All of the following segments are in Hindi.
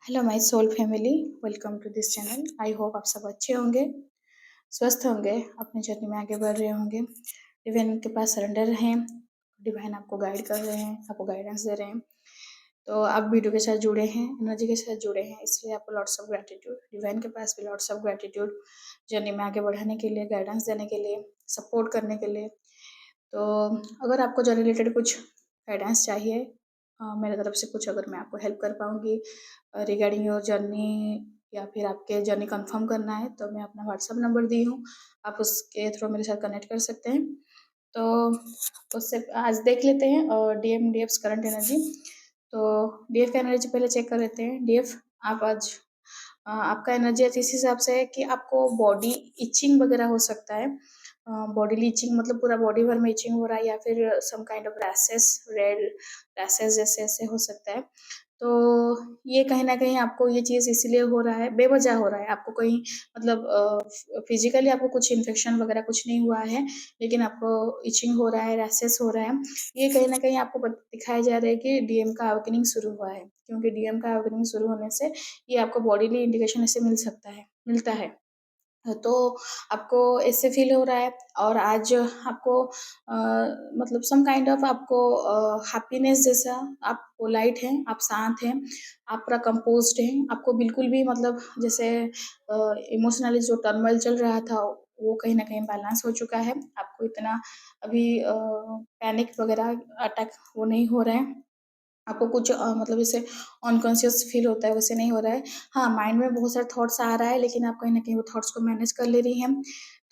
Hello my soul family, welcome to this channel. I hope आप सब अच्छे होंगे, स्वस्थ होंगे, अपनी जर्नी में आगे बढ़ रहे होंगे। डिवाइन के पास सरेंडर हैं, डिवाइन आपको गाइड कर रहे हैं, आपको गाइडेंस दे रहे हैं। तो आप वीडियो के साथ जुड़े हैं, एनर्जी के साथ जुड़े हैं, इसलिए आपको लॉट्स ऑफ ग्रैटिट्यूड। डिवाइन के पास भी लॉट्स ऑफ ग्रैटिट्यूड, जर्नी में आगे बढ़ाने के लिए, गाइडेंस देने के लिए, सपोर्ट करने के लिए। तो अगर आपको जर्नी रिलेटेड कुछ गाइडेंस चाहिए, मेरे तरफ से कुछ अगर मैं आपको हेल्प कर पाऊँगी रिगार्डिंग योर जर्नी, या फिर आपके जर्नी कंफर्म करना है, तो मैं अपना व्हाट्सएप नंबर दी हूँ, आप उसके थ्रू मेरे साथ कनेक्ट कर सकते हैं। तो उससे आज देख लेते हैं डीएम डीएफ्स करंट एनर्जी। तो डीएफ का एनर्जी पहले चेक कर लेते हैं। डीएफ, आप आज आपका एनर्जी आज इस हिसाब से है कि आपको बॉडी इचिंग वगैरह हो सकता है। बॉडी इचिंग मतलब पूरा बॉडी भर में इचिंग हो रहा है, या फिर some kind of rashes, red rashes जैसे ऐसे हो सकता है। तो ये कहीं न कहीं आपको ये चीज़ इसलिए हो रहा है, बेवजह हो रहा है। आपको कहीं मतलब फिज़िकली आपको कुछ इन्फेक्शन वगैरह कुछ नहीं हुआ है, लेकिन आपको इचिंग हो रहा है, रैशेस हो रहा है। ये कहीं न कहीं आपको दिखाया जा रहा है कि डीएम का अवेकनिंग शुरू हुआ है, क्योंकि डीएम का अवेकनिंग शुरू होने से ये आपको बॉडीली इंडिकेशन ऐसे मिलता है। तो आपको ऐसे फ़ील हो रहा है, और आज आपको मतलब सम काइंड ऑफ आपको हैप्पीनेस जैसा, आप पोलाइट हैं, आप शांत हैं, आप पूरा कंपोज़्ड हैं, आपको बिल्कुल भी मतलब जैसे इमोशनली जो टर्मोइल चल रहा था, वो कहीं न कहीं बैलेंस हो चुका है। आपको इतना अभी पैनिक वगैरह अटैक वो नहीं हो रहा है। आपको कुछ मतलब जैसे अनकॉन्शियस फ़ील होता है, वैसे नहीं हो रहा है। हाँ, माइंड में बहुत सारे थॉट्स आ रहा है, लेकिन आप कहीं न कहीं वो थॉट्स को मैनेज कर ले रही हैं।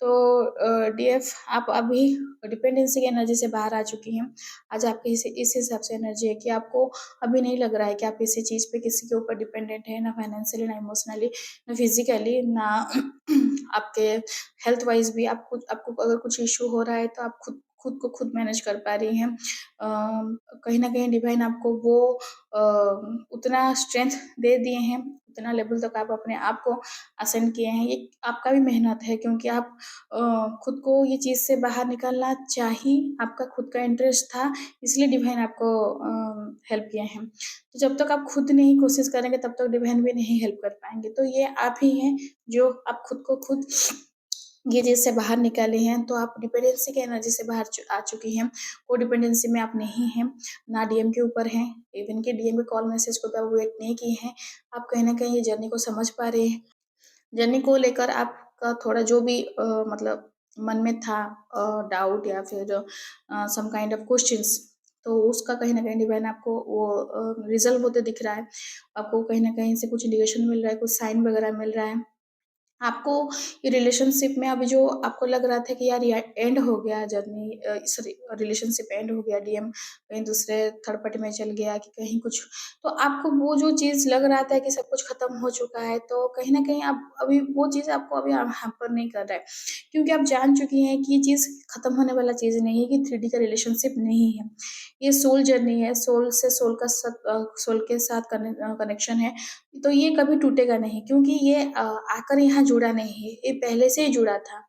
तो डीएफ, आप अभी डिपेंडेंसी की एनर्जी से बाहर आ चुकी हैं। आज आपकी इस हिसाब से एनर्जी है कि आपको अभी नहीं लग रहा है कि आप किसी चीज़ पे किसी के ऊपर डिपेंडेंट हैं, ना फाइनेंशियली, ना इमोशनली, ना फिज़िकली, ना आपके हेल्थ वाइज़ भी। आपको अगर कुछ इश्यू हो रहा है, तो आप खुद खुद को खुद मैनेज कर पा रही हैं। कहीं न कहीं डिवाइन आपको वो अ, उतना स्ट्रेंथ दे दिए हैं, उतना लेवल तक आप अपने आप को असेंड किए हैं। ये आपका भी मेहनत है, क्योंकि आप खुद को ये चीज़ से बाहर निकालना चाही, आपका खुद का इंटरेस्ट था, इसलिए डिवाइन आपको हेल्प किए हैं। तो जब तक आप खुद नहीं कोशिश करेंगे, तब तक डिवाइन भी नहीं हेल्प कर पाएँगे। तो ये आप ही हैं, जो आप खुद को खुद ये चीज़ से बाहर निकाले हैं। तो आप डिपेंडेंसी की एनर्जी से बाहर आ चुकी हैं। कोडिपेंडेंसी में आप नहीं हैं, ना डीएम के ऊपर हैं, इवन कि डीएम के कॉल मैसेज को भी आप वेट नहीं किए हैं। आप कहीं न कहीं ये जर्नी को समझ पा रहे हैं। जर्नी को लेकर आपका थोड़ा जो भी मतलब मन में था डाउट, या फिर सम काइंड ऑफ क्वेश्चंस, तो उसका कहीं न कहीं डिवाइन आपको वो रिज़ॉल्व होते दिख रहा है। आपको कहीं न कहीं से कुछ इंडिकेशन मिल रहा है, कुछ साइन वगैरह मिल रहा है। आपको ये रिलेशनशिप में अभी जो आपको लग रहा था कि यार ये एंड हो गया जर्नी, इस रिलेशनशिप एंड हो गया, डीएम कहीं दूसरे थर्ड पार्टी में चल गया कि कहीं कुछ, तो आपको वो जो चीज़ लग रहा था कि सब कुछ खत्म हो चुका है, तो कहीं न कहीं आप अभी वो चीज़ आपको अभी हैम्पर नहीं कर रहा है। क्योंकि आप जान चुकी हैं कि ये चीज़ खत्म होने वाला चीज़ नहीं है, कि 3D का रिलेशनशिप नहीं है। ये सोल जर्नी है, सोल से सोल का सोल के साथ कनेक्शन है। तो ये कभी टूटेगा नहीं, क्योंकि ये आकर यहाँ जुड़ा नहीं है, ये पहले से ही जुड़ा था।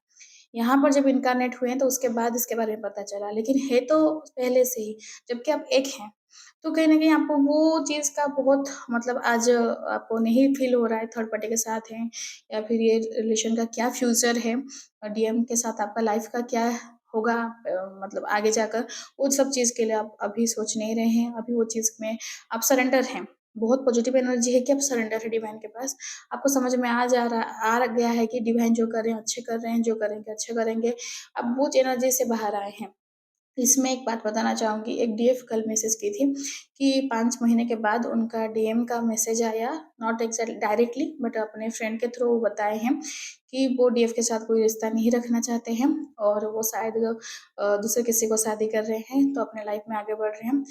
यहाँ पर जब इन्कार्नेट हुए हैं, तो उसके बाद इसके बारे में पता चला, लेकिन है तो पहले से ही, जबकि आप एक हैं। तो कहीं न कहीं आपको वो चीज़ का बहुत मतलब आज आपको नहीं फ़ील हो रहा है थर्ड पार्टी के साथ हैं, या फिर ये रिलेशन का क्या फ्यूचर है, डीएम के साथ आपका लाइफ़ का क्या होगा, मतलब आगे जाकर, वो सब चीज़ के लिए आप अभी सोच नहीं रहे हैं। अभी वो चीज़ में आप सरेंडर हैं। बहुत पॉजिटिव एनर्जी है कि आप सरेंडर है डिवाइन के पास। आपको समझ में आ गया है कि डिवाइन जो कर रहे हैं अच्छे कर रहे हैं, जो करेंगे अच्छे करेंगे। आप वो एनर्जी से बाहर आए हैं। इसमें एक बात बताना चाहूँगी, एक डीएफ कल मैसेज की थी कि 5 महीने के बाद उनका डीएम का मैसेज आया, नॉट एक्ज़ैक्ट डायरेक्टली, बट अपने फ्रेंड के थ्रू बताए हैं कि वो डीएफ के साथ कोई रिश्ता नहीं रखना चाहते हैं, और वो शायद दूसरे किसी को शादी कर रहे हैं, तो अपने लाइफ़ में आगे बढ़ रहे हैं।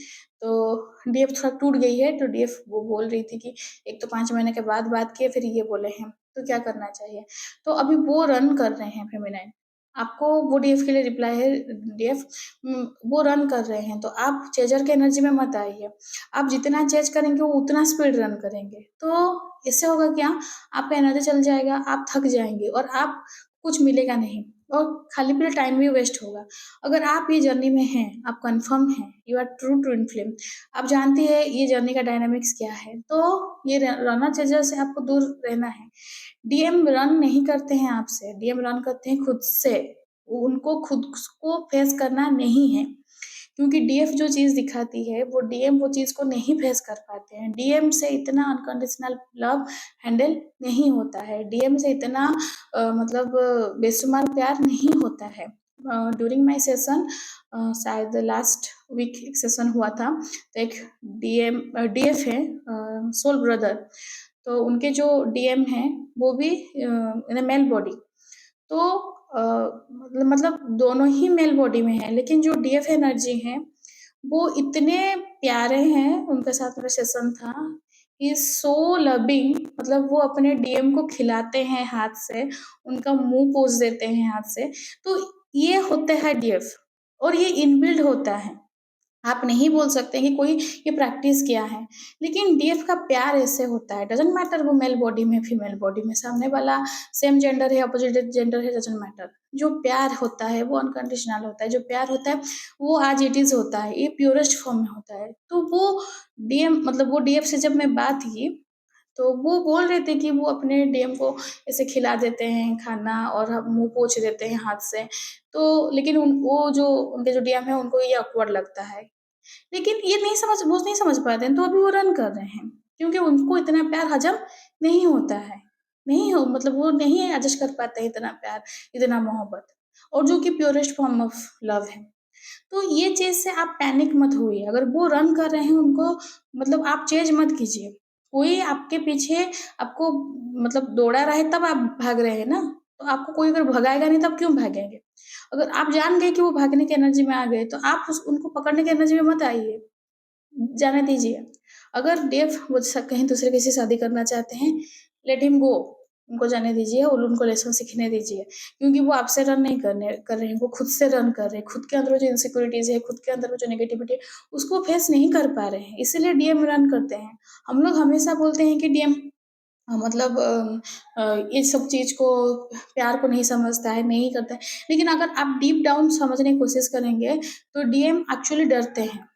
तो डीएफ थोड़ा टूट गई है, तो डीएफ वो बोल रही थी कि एक तो 5 महीने के बाद बात किए, फिर ये बोले हैं, तो क्या करना चाहिए? तो अभी वो रन कर रहे हैं फेमिनाइन। आपको वो डीएफ के लिए रिप्लाई है, डीएफ वो रन कर रहे हैं, तो आप चेज़र के एनर्जी में मत आइए। आप जितना चेज़ करेंगे, वो उतना स्पीड रन करेंगे। तो इससे होगा क्या, आपका एनर्जी चल जाएगा, आप थक जाएँगे, और आप कुछ मिलेगा नहीं। और खाली पीले टाइम भी वेस्ट होगा। अगर आप ये जर्नी में हैं, आप कन्फर्म हैं, you are true twin flame, आप जानती है ये जर्नी का डायनामिक्स क्या है, तो ये रनर चेजर से आपको दूर रहना है। डीएम रन नहीं करते हैं आपसे, डीएम रन करते हैं खुद से। उनको खुद को फेस करना नहीं है, क्योंकि डीएफ जो चीज़ दिखाती है वो डीएम वो चीज़ को नहीं फेस कर पाते हैं। डीएम से इतना अनकंडीशनल लव हैंडल नहीं होता है, डीएम से इतना मतलब बेशुमार प्यार नहीं होता है। ड्यूरिंग माय सेशन शायद लास्ट वीक एक सेशन हुआ था, तो एक डीएफ है, सोल ब्रदर, तो उनके जो डीएम हैं वो भी इन अ मेल बॉडी, तो मतलब दोनों ही मेल बॉडी में है, लेकिन जो डीएफ एनर्जी है वो इतने प्यारे हैं, उनके साथ मेरा सेशन था, ही इज सो लविंग, मतलब वो अपने डीएम को खिलाते हैं हाथ से, उनका मुंह पोंछ देते हैं हाथ से। तो ये होते हैं डीएफ, और ये इनबिल्ड होता है, आप नहीं बोल सकते कि कोई ये प्रैक्टिस किया है। लेकिन डीएफ का प्यार ऐसे होता है, डज़न्ट मैटर वो मेल बॉडी में, फीमेल बॉडी में, सामने वाला सेम जेंडर है, अपोजिट जेंडर है, डज़न्ट मैटर। जो प्यार होता है वो अनकंडीशनल होता है, जो प्यार होता है वो एज़ इट इज़ होता है, ये प्योरेस्ट फॉर्म में होता है। तो वो डीएम मतलब वो डीएफ से जब मैं बात की, तो वो बोल रहे थे कि वो अपने डीएम को ऐसे खिला देते हैं खाना और मुँह पोंछ देते हैं हाथ से। तो लेकिन वो जो उनके जो डीएम है उनको ये ऑकवर्ड लगता है। लेकिन ये वो नहीं समझ पाते हैं, तो अभी वो रन कर रहे हैं, क्योंकि उनको इतना प्यार हज़म नहीं होता है। नहीं हो मतलब वो नहीं एडजस्ट कर पाते हैं इतना प्यार, इतना मोहब्बत, और जो कि प्योरेस्ट फॉर्म ऑफ लव है। तो ये चीज़ से आप पैनिक मत होइए, अगर वो रन कर रहे हैं उनको मतलब आप चेज़ मत कीजिए। कोई आपके पीछे आपको मतलब दौड़ा रहा है तब आप भाग रहे हैं ना, तो आपको कोई अगर भगाएगा नहीं तब क्यों भागेंगे? अगर आप जान गए कि वो भागने की एनर्जी में आ गए, तो आप उस उनको पकड़ने की एनर्जी में मत आइए, जाने दीजिए। अगर डेव वो कहीं दूसरे किसी से शादी करना चाहते हैं, लेट हिम गो, उनको जाने दीजिए और उनको लेसन सीखने दीजिए, क्योंकि वो आपसे रन नहीं कर रहे हैं, वो खुद से रन कर रहे हैं। खुद के अंदर जो इनसिक्योरिटीज़ है, खुद के अंदर में जो नेगेटिविटी है, उसको फेस नहीं कर पा रहे हैं, इसीलिए डीएम रन करते हैं। हम लोग हमेशा बोलते हैं कि डीएम मतलब ये सब चीज़ को, प्यार को नहीं समझता है, नहीं करता है। लेकिन अगर आप डीप डाउन समझने की कोशिश करेंगे, तो डीएम एक्चुअली डरते हैं।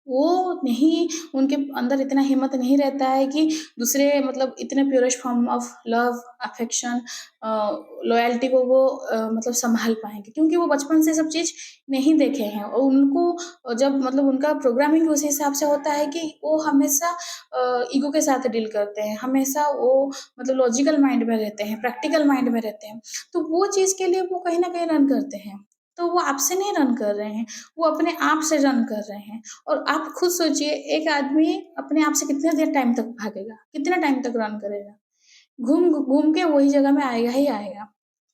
वो नहीं, उनके अंदर इतना हिम्मत नहीं रहता है कि दूसरे मतलब इतने purest form of love, affection, loyalty को वो मतलब सँभाल पाएँगे, क्योंकि वो बचपन से सब चीज़ नहीं देखे हैं, और उनको जब मतलब उनका प्रोग्रामिंग उस हिसाब से होता है कि वो हमेशा ईगो के साथ डील करते हैं, हमेशा वो मतलब लॉजिकल माइंड में रहते हैं, प्रैक्टिकल माइंड में रहते हैं। तो वो चीज़ के लिए वो कहीं न कहीं रन करते हैं। तो वो आपसे नहीं रन कर रहे हैं, वो अपने आप से रन कर रहे हैं। और आप खुद सोचिए, एक आदमी अपने आप से कितने देर टाइम तक भागेगा? कितना टाइम तक रन करेगा? घूम घूम के वही जगह में आएगा ही आएगा।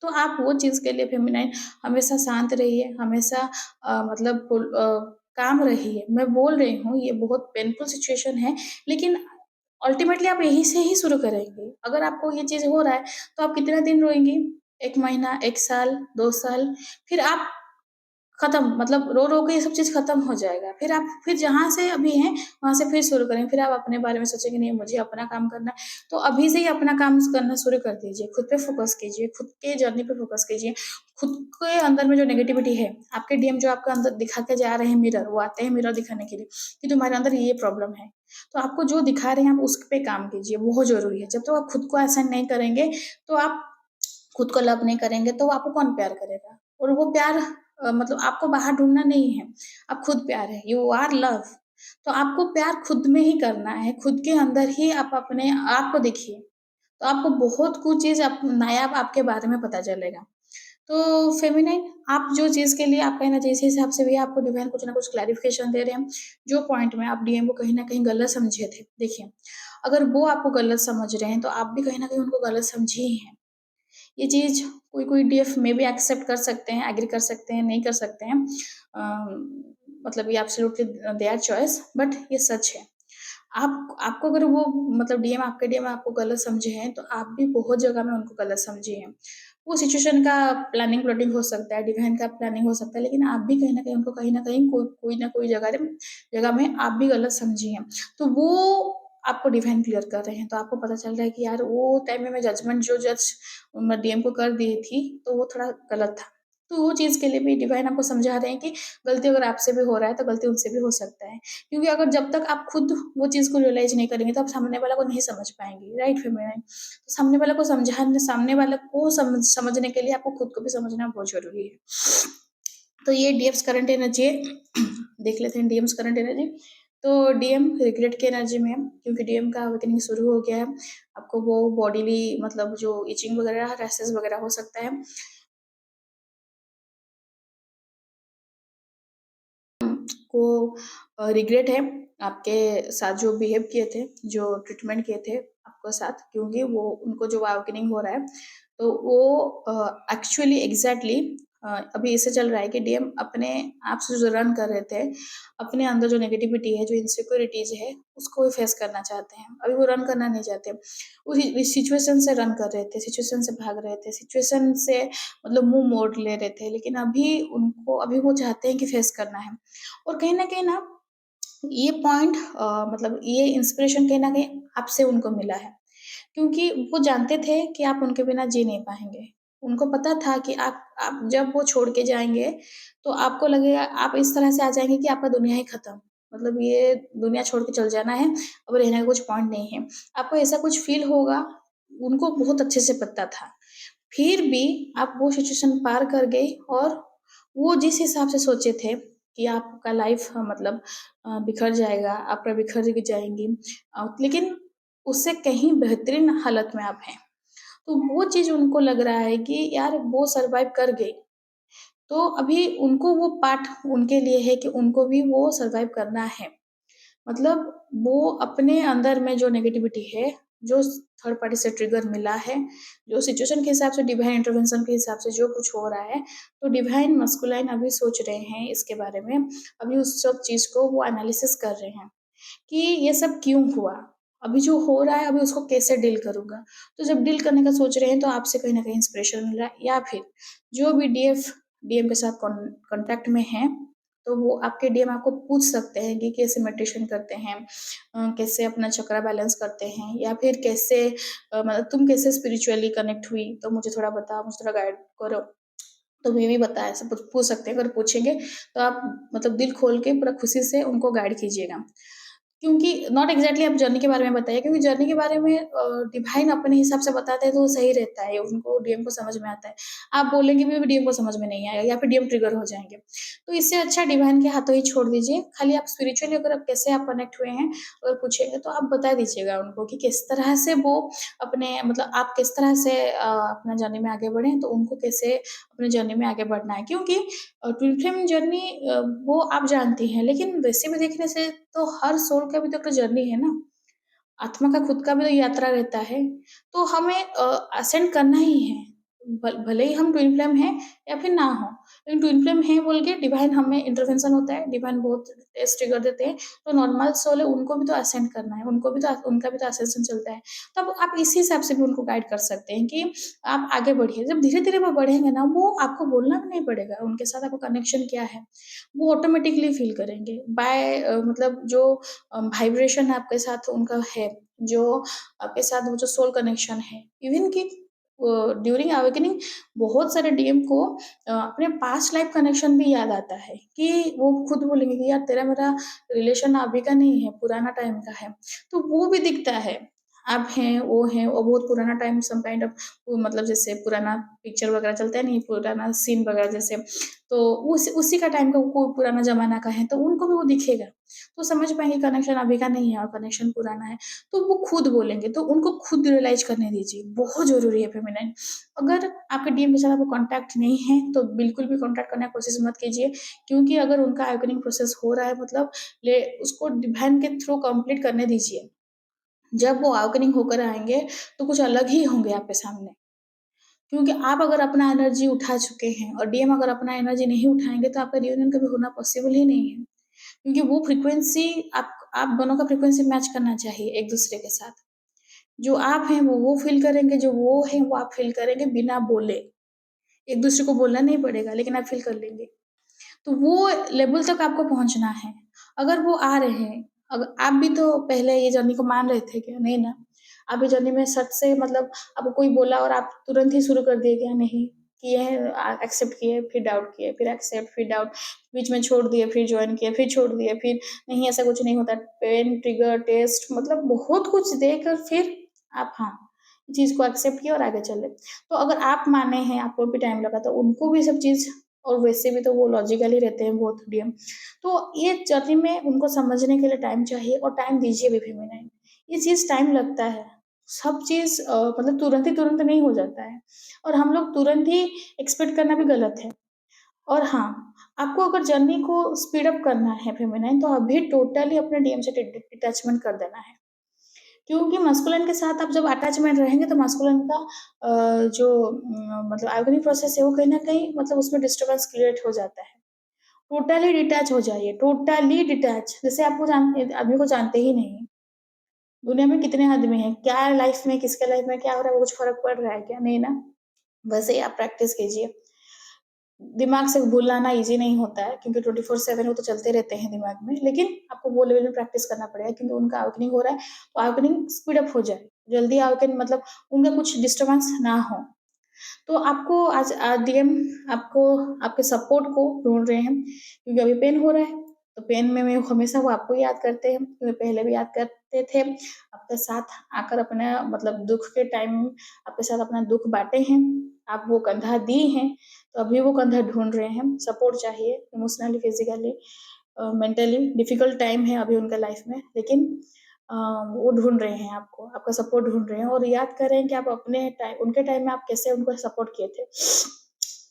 तो आप वो चीज़ के लिए फेमिनाइन हमेशा शांत रहिए, हमेशा मतलब काम रहिए। मैं बोल रही हूँ ये बहुत पेनफुल सिचुएशन है, लेकिन अल्टीमेटली आप यहीं से ही शुरू करेंगे। अगर आपको ये चीज़ हो रहा है, तो आप कितना दिन रोएँगी? 1 महीना, 1 साल, 2 साल, फिर आप खत्म, मतलब रो-रो के ये सब चीज़ खत्म हो जाएगा। फिर आप फिर जहाँ से अभी हैं, वहाँ से फिर शुरू करेंगे। फिर आप अपने बारे में सोचेंगे नहीं मुझे अपना काम करना है। तो अभी से ही अपना काम करना शुरू कर दीजिए। खुद पे फ़ोकस कीजिए, खुद के जर्नी पे फ़ोकस कीजिए। खुद के अंदर में जो नेगेटिविटी है, आपके डीएम जो आपके अंदर दिखा के जा रहे हैं मिरर, वो आते हैं मिरर दिखाने के लिए कि तुम्हारे अंदर ये प्रॉब्लम है। तो आपको जो दिखा रहे हैं आप उस पे काम कीजिए, बहुत ज़रूरी है। जब तक आप खुद को असाइन नहीं करेंगे, तो आप खुद को लव नहीं करेंगे, तो आपको कौन प्यार करेगा? और वो प्यार मतलब आपको बाहर ढूँढना नहीं है, आप खुद प्यार है, यू आर लव। तो आपको प्यार खुद में ही करना है, खुद के अंदर ही आप अपने आप को देखिए, तो आपको बहुत कुछ चीज़ आप नायाब आपके बारे में पता चलेगा। तो फेमिनाइन, आप जो चीज़ के लिए आप कहीं न जिस हिसाब से भी आपको डिवाइन कुछ न कुछ क्लैरिफ़िकेशन दे रहे हैं, जो पॉइंट में आप डीएम को कहीं न कहीं गलत समझे थे, देखिए, अगर वो आपको गलत समझ रहे हैं, तो आप भी कहीं न कहीं उनको गलत समझे ही हैं। ये चीज़ कोई-कोई डीएफ में भी एक्सेप्ट कर सकते हैं, एग्री कर सकते हैं, नहीं कर सकते हैं। मतलब ये एब्सोल्यूटली देयर चॉइस, बट ये सच है। आपको अगर वो मतलब आपके डीएम आपको गलत समझे हैं, तो आप भी बहुत जगह में उनको गलत समझे हैं। वो सिचुएशन का प्लानिंग-व्लानिंग हो सकता है, डिवाइन का प्लानिंग हो सकता है, लेकिन आप भी कहीं न कहीं उनको कहीं न कहीं कोई न कोई जगह में आप भी गलत समझी हैं। तो वो आपको डिवाइन क्लियर कर रहे हैं, तो आपको पता चल रहा है कि यार वो टाइम में मैं जजमेंट जो जज मैं डीएम को कर दी थी, तो वो थोड़ा गलत था। तो वो चीज़ के लिए भी डिवाइन आपको समझा रहे हैं कि गलती अगर आपसे भी हो रहा है, तो गलती उनसे भी हो सकता है। क्योंकि अगर जब तक आप खुद वो चीज़ को रियलाइज़ नहीं करेंगे, तो आप सामने वाला को नहीं समझ पाएँगे, राइट फ़ेमिनाइन? तो सामने वाला को समझने के लिए आपको खुद को भी समझना बहुत ज़रूरी है। तो ये डीएम्स करंट एनर्जी है। देख लेते हैं डीएम्स करंट एनर्जी। तो डीएम रिग्रेट की एनर्जी में है, क्योंकि डीएम का अवेकनिंग शुरू हो गया है। आपको वो बॉडीली मतलब जो इचिंग वगैरह, रैशेज़ वगैरह हो सकता है। को रिग्रेट है आपके साथ जो बिहेव किए थे, जो ट्रीटमेंट किए थे आपके साथ, क्योंकि वो उनको जो अवेकनिंग हो रहा है, तो वो एक्चुअली एग्ज़ैक्टली अभी ऐसे चल रहा है कि डीएम अपने आप से जो रन कर रहे थे, अपने अंदर जो नेगेटिविटी है, जो इनसिक्योरिटीज़ है, उसको भी फेस करना चाहते हैं। अभी वो रन करना नहीं चाहते। उस सिचुएशन से रन कर रहे थे, सिचुएशन से भाग रहे थे, सिचुएशन से मतलब मुँह मोड़ ले रहे थे, लेकिन अभी वो चाहते हैं कि फेस करना है। और कहीं न कहीं ना ये पॉइंट मतलब ये इंस्पिरेशन कहीं न कहीं आपसे उनको मिला है। क्योंकि वो जानते थे कि आप उनके बिना जी नहीं पाएँगे। उनको पता था कि आप जब वो छोड़ के जाएँगे, तो आपको लगेगा आप इस तरह से आ जाएँगे कि आपका दुनिया ही खत्म। मतलब ये दुनिया छोड़ के चल जाना है, अब रहने का कुछ पॉइंट नहीं है। आपको ऐसा कुछ फ़ील होगा, उनको बहुत अच्छे से पता था। फिर भी आप वो सिचुएशन पार कर गई और वो जिस हिसाब से सोचे थे कि आपका लाइफ मतलब बिखर जाएगा, आप बिखर जाएँगी, लेकिन उससे कहीं बेहतरीन हालत में आप हैं। तो वो चीज़ उनको लग रहा है कि यार वो सर्वाइव कर गई। तो अभी उनको वो पार्ट उनके लिए है कि उनको भी वो सर्वाइव करना है। मतलब वो अपने अंदर में जो नेगेटिविटी है, जो थर्ड पार्टी से ट्रिगर मिला है, जो सिचुएशन के हिसाब से डिवाइन इंटरवेंशन के हिसाब से जो कुछ हो रहा है, तो डिवाइन मस्कुलाइन अभी सोच रहे हैं इसके बारे में। अभी उस सब चीज़ को वो एनालिसिस कर रहे हैं कि ये सब क्यों हुआ? अभी जो हो रहा है, अभी उसको कैसे डील करूँगा? तो जब डील करने का सोच रहे हैं, तो आपसे कहीं न कहीं इंस्पिरेशन मिल रहा है, या फिर जो भी डीएम के साथ कॉन्टैक्ट में हैं, तो वो आपके डीएम आपको पूछ सकते हैं कि कैसे मेडिटेशन करते हैं, कैसे अपना चक्रा बैलेंस करते हैं, या फिर कैसे मतलब तुम कैसे स्पिरिचुअली कनेक्ट हुई, तो मुझे थोड़ा बताओ, मुझे थोड़ा गाइड करो। तो ये भी बताया, ऐसा कुछ पूछ सकते हैं। अगर पूछेंगे, तो आप मतलब दिल खोल के पूरा खुशी से उनको गाइड कीजिएगा। क्योंकि नॉट एग्ज़ैक्टली आप जर्नी के बारे में बताइए, क्योंकि जर्नी के बारे में डिवाइन अपने हिसाब से बताते हैं, तो वो सही रहता है, उनको डीएम को समझ में आता है। आप बोलेंगे भी डीएम को समझ में नहीं आएगा, या फिर डीएम ट्रिगर हो जाएँगे। तो इससे अच्छा डिवाइन के हाथों ही छोड़ दीजिए। खाली आप स्पिरिचुअली अगर आप कैसे आप कनेक्ट हुए हैं, अगर पूछेंगे, तो आप बता दीजिएगा उनको कि किस तरह से वो अपने मतलब आप किस तरह से अपना जर्नी में आगे बढ़े, तो उनको कैसे अपने जर्नी में आगे बढ़ना है। क्योंकि ट्विन फ्लेम जर्नी वो आप जानती हैं, लेकिन वैसे में देखने से तो हर सोल का भी तो एक जर्नी है ना। आत्मा का खुद का भी तो यात्रा रहता है, तो हमें असेंड करना ही है। भले ही हम ट्विन फ्लेम हैं या फिर ना हो, लेकिन ट्विन फ्लेम हैं बोल के डिवाइन हमें इंटरवेंशन होता है, डिवाइन बहुत टेस्ट ट्रिगर देते हैं, तो नॉर्मल सोल है, उनको भी तो असेंड करना है, उनका भी तो असेंशन चलता है। तब आप इस हिसाब से भी उनको गाइड कर सकते हैं कि आप आगे बढ़िए। जब धीरे-धीरे वो बढ़ेंगे ना, वो आपको बोलना भी नहीं पड़ेगा, उनके साथ आपका कनेक्शन क्या है, वो ऑटोमेटिकली फ़ील करेंगे। मतलब जो वाइब्रेशन आपके साथ उनका है, जो आपके साथ वो जो सोल कनेक्शन है, इवन कि ड्यूरिंग अवेकनिंग बहुत सारे डीएम को अपने पास्ट लाइफ कनेक्शन भी याद आता है, कि वो खुद बोलेंगे कि यार तेरा मेरा रिलेशन अभी का नहीं है, पुराना टाइम का है। तो वो भी दिखता है। आप हैं, वो हैं, और बहुत पुराना टाइम सम काइंड ऑफ वो मतलब जैसे पुराना पिक्चर वगैरह चलता है नहीं, पुराना सीन वगैरह जैसे, तो उसी का टाइम का कोई पुराना ज़माना का है, तो उनको भी वो दिखेगा। तो समझ पाएँगे कनेक्शन अभी का नहीं है और कनेक्शन पुराना है, तो वो खुद बोलेंगे, तो उनको खुद रियलाइज़ करने दीजिए, बहुत ज़रूरी है फेमिनाइन। अगर आपके डीएम के साथ आपका कॉन्टैक्ट नहीं है, तो बिल्कुल भी कॉन्टैक्ट करने की कोशिश मत कीजिए, क्योंकि अगर उनका अवेकनिंग प्रोसेस हो रहा है, मतलब ले उसको डिवाइन के थ्रू कंप्लीट करने दीजिए। जब वो अवेकनिंग होकर आएँगे, तो कुछ अलग ही होंगे आपके सामने। क्योंकि आप अगर अपना एनर्जी उठा चुके हैं और डीएम अगर अपना एनर्जी नहीं उठाएँगे, तो आपका रियूनियन कभी होना पॉसिबल ही नहीं है। क्योंकि वो फ्रीक्वेंसी आप दोनों का फ्रीक्वेंसी मैच करना चाहिए एक-दूसरे के साथ। जो आप हैं वो फ़ील करेंगे, जो वो हैं वो आप फ़ील करेंगे बिना बोले। एक-दूसरे को बोलना नहीं पड़ेगा, लेकिन आप फ़ील कर लेंगे। तो वो लेवल तक आपको पहुँचना है। अगर वो आ रहे हैं, आप भी तो पहले ये जर्नी को मान रहे थे क्या? नहीं ना। आप ये जर्नी में सच से मतलब आपको कोई बोला और आप तुरंत ही शुरू कर दिए क्या? नहीं। किए हैं, एक्सेप्ट किए, फिर डाउट किए, फिर एक्सेप्ट, फिर डाउट, बीच में छोड़ दिए, फिर ज्वाइन किए, फिर छोड़ दिए, फिर नहीं ऐसा कुछ नहीं होता, पेन, ट्रिगर, टेस्ट, मतलब बहुत कुछ देकर फिर आप हाँ, चीज़ को एक्सेप्ट किया और आगे चले। तो अगर आप माने हैं, आपको भी टाइम लगा, तो उनको भी सब चीज़, और वैसे भी तो वो लॉजिकली रहते हैं बहुत डीएम, तो ये जर्नी में उनको समझने के लिए टाइम चाहिए, और टाइम दीजिए भी फेमिनाइन। ये चीज़ टाइम लगता है, सब चीज़ मतलब तुरंत ही तुरंत नहीं हो जाता है, और हम लोग तुरंत ही एक्सपेक्ट करना भी गलत है। और हाँ, आपको अगर जर्नी को स्पीड अप करना है फेमिनाइन, तो अभी टोटली अपने डीएम से डिटैचमेंट कर देना है। क्योंकि मस्कुलिन के साथ आप जब अटैचमेंट रहेंगे, तो मस्कुलिन का जो मतलब आयोनिक प्रोसेस है, वो कहीं न कहीं मतलब उसमें डिस्टर्बेंस क्रिएट हो जाता है। टोटली डिटैच हो जाइए, टोटली डिटैच, जैसे आपको आदमी को जानते ही नहीं। दुनिया में कितने आदमी हैं, क्या लाइफ में, किसके लाइफ में क्या हो रहा है, वो कुछ फ़र्क पड़ रहा है क्या? नहीं ना। वैसे ही आप प्रैक्टिस कीजिए। दिमाग से भूलाना ईज़ी नहीं होता है, क्योंकि 24/7 वो तो चलते रहते हैं दिमाग में, लेकिन आपको वो लेवल में प्रैक्टिस करना पड़ेगा, क्योंकि उनका अवेकनिंग हो रहा है, तो अवेकनिंग स्पीड अप हो जाए। जल्दी अवेकन मतलब उनका कुछ डिस्टर्बेंस ना हो। तो आपको आज डीएम आपको आपके सपोर्ट को ढूँढ रहे हैं, क्योंकि अभी पेन हो रहा है, तो पेन में हमेशा वो आपको याद करते हैं, क्योंकि पहले भी याद करते थे। आपके साथ आकर अपना मतलब दुःख के टाइम आपके साथ अपना दुःख बाँटे हैं, आप वो कंधा दी हैं, तो अभी वो कंधा ढूँढ रहे हैं, सपोर्ट चाहिए emotionally, physically, mentally difficult time है अभी उनका लाइफ़ में, लेकिन अ, वो ढूँढ रहे हैं आपको, आपका सपोर्ट ढूँढ रहे हैं, और याद कर रहे हैं कि आप अपने टाइम, उनके टाइम में आप कैसे उनको सपोर्ट किए थे।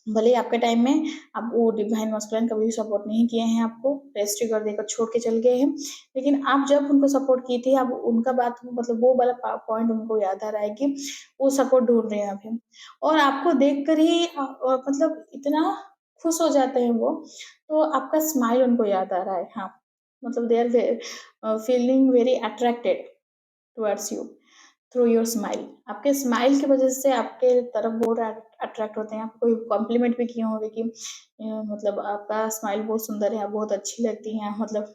भले ही आपके टाइम में आप वो डिवाइन मास्कुलिन कभी भी सपोर्ट नहीं किए हैं आपको, रेस्ट कर देकर छोड़ के चल गए हैं, लेकिन आप जब उनको सपोर्ट की थी, अब उनका बात मतलब वो वाला पॉइंट उनको याद आ रहा है कि वो सपोर्ट ढूँढ रहे हैं अभी। और आपको देखकर ही मतलब इतना खुश हो जाते हैं वो, तो आपका स्माइल उनको याद आ रहा है। हाँ, मतलब they are feeling very attracted towards you through your smile. आपके स्माइल की वजह से आपके तरफ बहुत अट्रैक्ट होते हैं। आपको कोई कॉम्प्लीमेंट भी किए होंगे कि मतलब आपका स्माइल बहुत सुंदर है, आप बहुत अच्छी लगती हैं, मतलब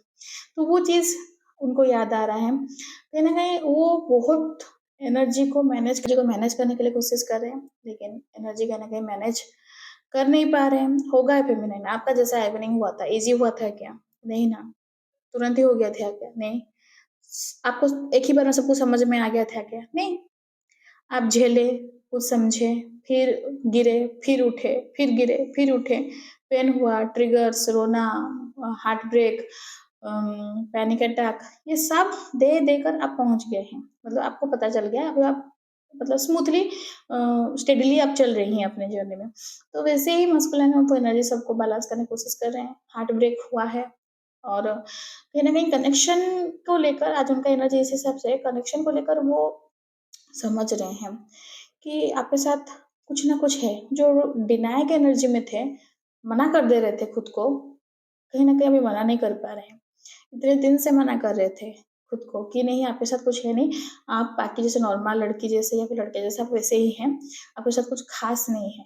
तो वो चीज़ उनको याद आ रहा है। कहीं न कहीं वो बहुत एनर्जी को मैनेज करने के लिए कोशिश कर रहे हैं, लेकिन एनर्जी कहीं न कहीं मैनेज कर नहीं पा रहे हैं। होगा फेमिनिन, आपका जैसा इवनिंग हुआ था, ईज़ी हुआ था क्या? नहीं ना। तुरंत ही हो गया था क्या? नहीं। आपको एक ही बार में सब कुछ समझ में आ गया था क्या? नहीं। आप झेले, कुछ समझे, फिर गिरे, फिर उठे, फिर गिरे, फिर उठे, पेन हुआ, ट्रिगर्स, रोना, हार्ट ब्रेक, पैनिक अटैक, ये सब दे देकर आप पहुँच गए हैं। मतलब आपको पता चल गया, अब आप मतलब स्मूथली स्टेडीली आप चल रही हैं अपने जर्नी में। तो वैसे ही मस्कुलिन और एनर्जी सबको बैलेंस करने की कोशिश कर रहे हैं। हार्ट ब्रेक हुआ है, और कहीं न कहीं कनेक्शन को लेकर आज उनका एनर्जी इस हिसाब से कनेक्शन को लेकर वो समझ रहे हैं कि आपके साथ कुछ ना कुछ है, जो डिनाय के एनर्जी में थे, मना कर दे रहे थे खुद को, कहीं न कहीं अभी मना नहीं कर पा रहे हैं। इतने दिन से मना कर रहे थे खुद को कि नहीं, आपके साथ कुछ है नहीं, आप बाकी जैसे नॉर्मल लड़की जैसे या फिर लड़के जैसे आप वैसे ही हैं, आपके साथ कुछ ख़ास नहीं है।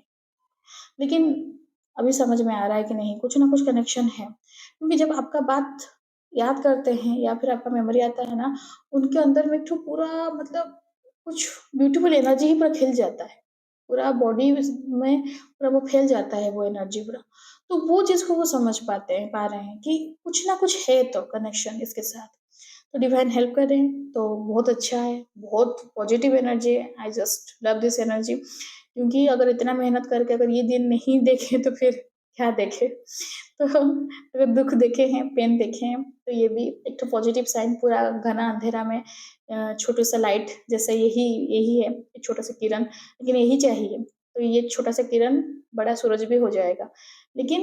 लेकिन अभी समझ में आ रहा है कि नहीं, कुछ ना कुछ कनेक्शन है। क्योंकि जब आपका बात याद करते हैं या फिर आपका मेमोरी आता है ना, उनके अंदर में एक ठो पूरा मतलब कुछ ब्यूटीफुल एनर्जी ही पूरा खिल जाता है। पूरा बॉडी में पूरा वो फैल जाता है वो एनर्जी पूरा। तो वो चीज़ को वो समझ पा रहे हैं कि कुछ ना कुछ है तो कनेक्शन इसके साथ। तो डिवाइन हेल्प कर रहे हैं, तो बहुत अच्छा है, बहुत पॉजिटिव एनर्जी है। I just love this energy, क्योंकि अगर इतना मेहनत करके अगर ये दिन नहीं देखे तो फिर क्या देखे? तो अगर दुःख देखे हैं, पेन देखे हैं, तो ये भी एक तो पॉजिटिव साइन, पूरा घना अंधेरा में छोटू-सा लाइट जैसे यही यही है, एक छोटा-सा किरण, लेकिन यही चाहिए। तो ये छोटा-सा किरण बड़ा सूरज भी हो जाएगा। लेकिन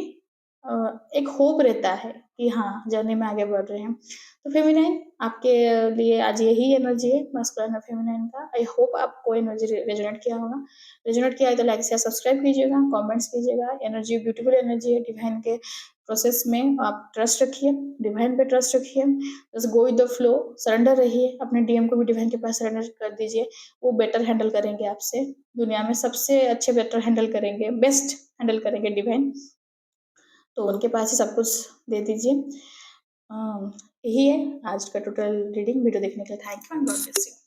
एक होप रहता है कि हाँ, जर्नी में आगे बढ़ रहे हैं। तो फेमिनाइन आपके लिए आज यही एनर्जी है मास्कुलिन और फेमिनाइन का। आई होप आपको एनर्जी रेजोनेट किया होगा। रेजोनेट किया है तो लाइक शेयर सब्सक्राइब कीजिएगा, कमेंट्स कीजिएगा। एनर्जी ब्यूटीफुल एनर्जी है, डिवाइन के प्रोसेस में आप ट्रस्ट रखिए, डिवाइन पे ट्रस्ट रखिए, बस go with the flow, surrender रहिए, अपने डीएम को भी डिवाइन के पास सरेंडर कर दीजिए। वो बेटर हैंडल करेंगे आपसे, दुनिया में सबसे अच्छे बेटर हैंडल करेंगे, बेस्ट हैंडल करेंगे डिवाइन। तो उनके पास ही सब कुछ दे दीजिए। यही है आज का टोटल रीडिंग। वीडियो देखने के लिए thank you and God bless you.